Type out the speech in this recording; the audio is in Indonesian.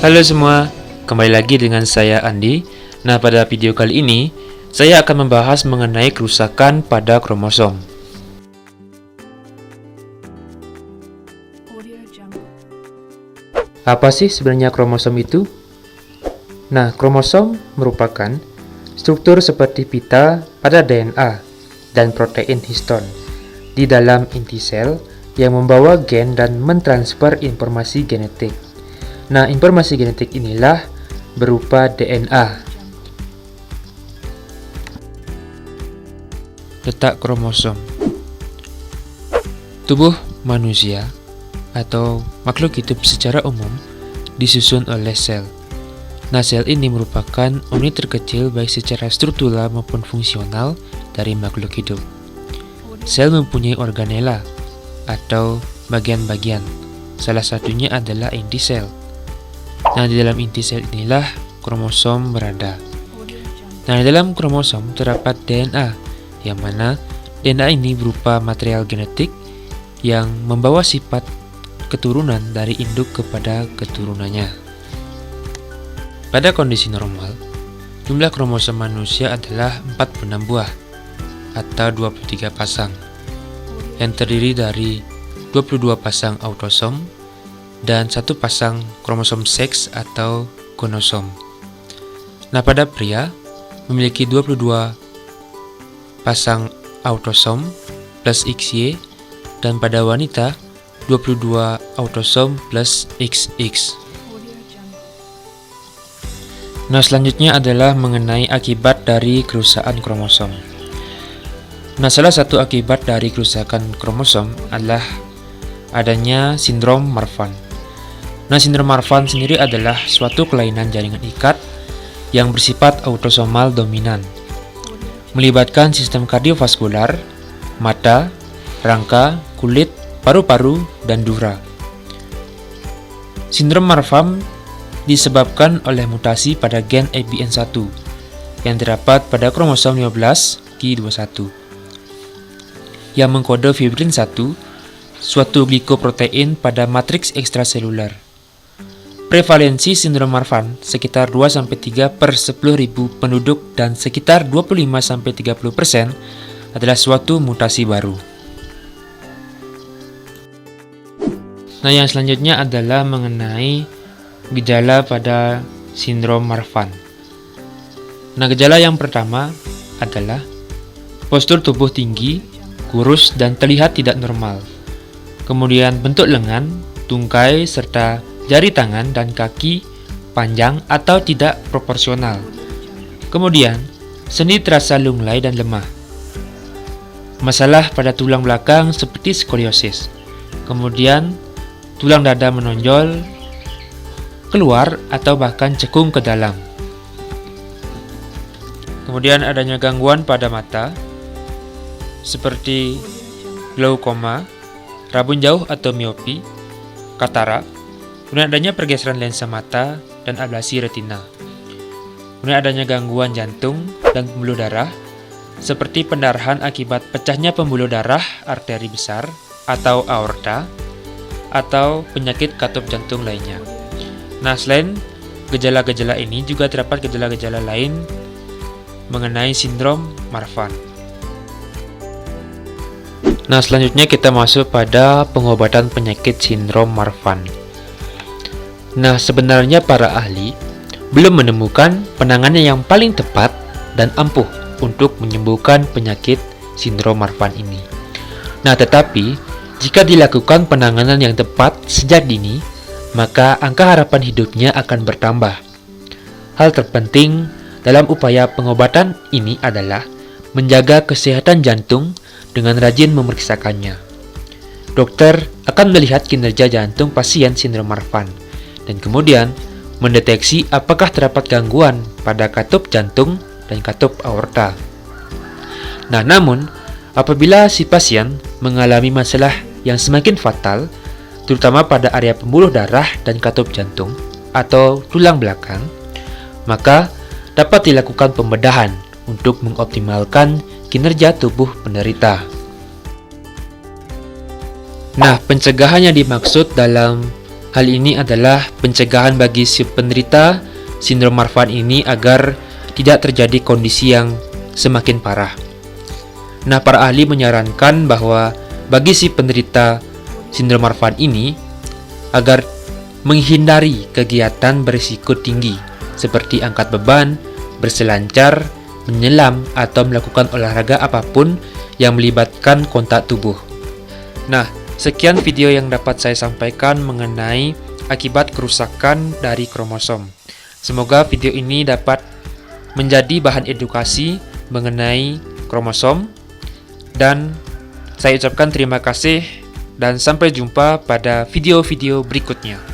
Halo semua, kembali lagi dengan saya Andi. Nah, pada video kali ini saya akan membahas mengenai kerusakan pada kromosom. Apa sih sebenarnya kromosom itu? Nah, kromosom merupakan struktur seperti pita pada DNA dan protein histon di dalam inti sel yang membawa gen dan mentransfer informasi genetik. Nah, informasi genetik inilah berupa DNA. Letak kromosom. Tubuh manusia atau makhluk hidup secara umum disusun oleh sel. Nah, sel ini merupakan unit terkecil baik secara struktural maupun fungsional dari makhluk hidup. Sel mempunyai organela atau bagian-bagian. Salah satunya adalah inti sel. Nah, di dalam inti sel inilah kromosom berada. Nah, di dalam kromosom terdapat DNA, yang mana DNA ini berupa material genetik yang membawa sifat keturunan dari induk kepada keturunannya. Pada kondisi normal, jumlah kromosom manusia adalah 46 buah atau 23 pasang, yang terdiri dari 22 pasang autosom dan 1 pasang kromosom seks atau gonosom. Nah, pada pria memiliki 22 pasang autosom plus XY, dan pada wanita 22 autosom plus XX. Nah, selanjutnya adalah mengenai akibat dari kerusakan kromosom. Nah, salah satu akibat dari kerusakan kromosom adalah adanya sindrom Marfan. Nah, sindrom Marfan sendiri adalah suatu kelainan jaringan ikat yang bersifat autosomal dominan, melibatkan sistem kardiovaskular, mata, rangka, kulit, paru-paru, dan dura. Sindrom Marfan disebabkan oleh mutasi pada gen ABN1 yang terdapat pada kromosom 15q21 yang mengkode fibrin 1, suatu glikoprotein pada matriks ekstraseluler. Prevalensi sindrom Marfan sekitar 2-3 per 10.000 penduduk dan sekitar 25-30% adalah suatu mutasi baru. Nah, yang selanjutnya adalah mengenai gejala pada sindrom Marfan. Nah, gejala yang pertama adalah postur tubuh tinggi, kurus, dan terlihat tidak normal. Kemudian bentuk lengan, tungkai, serta jari tangan dan kaki panjang atau tidak proporsional. Kemudian, sendi terasa lunglai dan lemah. Masalah pada tulang belakang seperti skoliosis. Kemudian, tulang dada menonjol, keluar, atau bahkan cekung ke dalam. Kemudian adanya gangguan pada mata, seperti glaukoma, rabun jauh atau miopi, katarak, kemudian adanya pergeseran lensa mata dan ablasi retina. Kemudian adanya gangguan jantung dan pembuluh darah, seperti pendarahan akibat pecahnya pembuluh darah arteri besar atau aorta, atau penyakit katup jantung lainnya. Nah, selain gejala-gejala ini juga terdapat gejala-gejala lain mengenai sindrom Marfan. Nah, selanjutnya kita masuk pada pengobatan penyakit sindrom Marfan. Nah, sebenarnya para ahli belum menemukan penanganan yang paling tepat dan ampuh untuk menyembuhkan penyakit sindrom Marfan ini. Nah, tetapi jika dilakukan penanganan yang tepat sejak dini, maka angka harapan hidupnya akan bertambah. Hal terpenting dalam upaya pengobatan ini adalah menjaga kesehatan jantung dengan rajin memeriksakannya. Dokter akan melihat kinerja jantung pasien sindrom Marfan dan kemudian mendeteksi apakah terdapat gangguan pada katup jantung dan katup aorta. Nah, namun apabila si pasien mengalami masalah yang semakin fatal, terutama pada area pembuluh darah dan katup jantung atau tulang belakang, maka dapat dilakukan pembedahan untuk mengoptimalkan kinerja tubuh penderita. Nah, pencegahan yang dimaksud dalam Hal ini adalah pencegahan bagi si penderita sindrom Marfan ini agar tidak terjadi kondisi yang semakin parah. Nah, para ahli menyarankan bahwa bagi si penderita sindrom Marfan ini agar menghindari kegiatan berisiko tinggi seperti angkat beban, berselancar, menyelam, atau melakukan olahraga apapun yang melibatkan kontak tubuh. Nah, sekian video yang dapat saya sampaikan mengenai akibat kerusakan dari kromosom. Semoga video ini dapat menjadi bahan edukasi mengenai kromosom, dan saya ucapkan terima kasih dan sampai jumpa pada video-video berikutnya.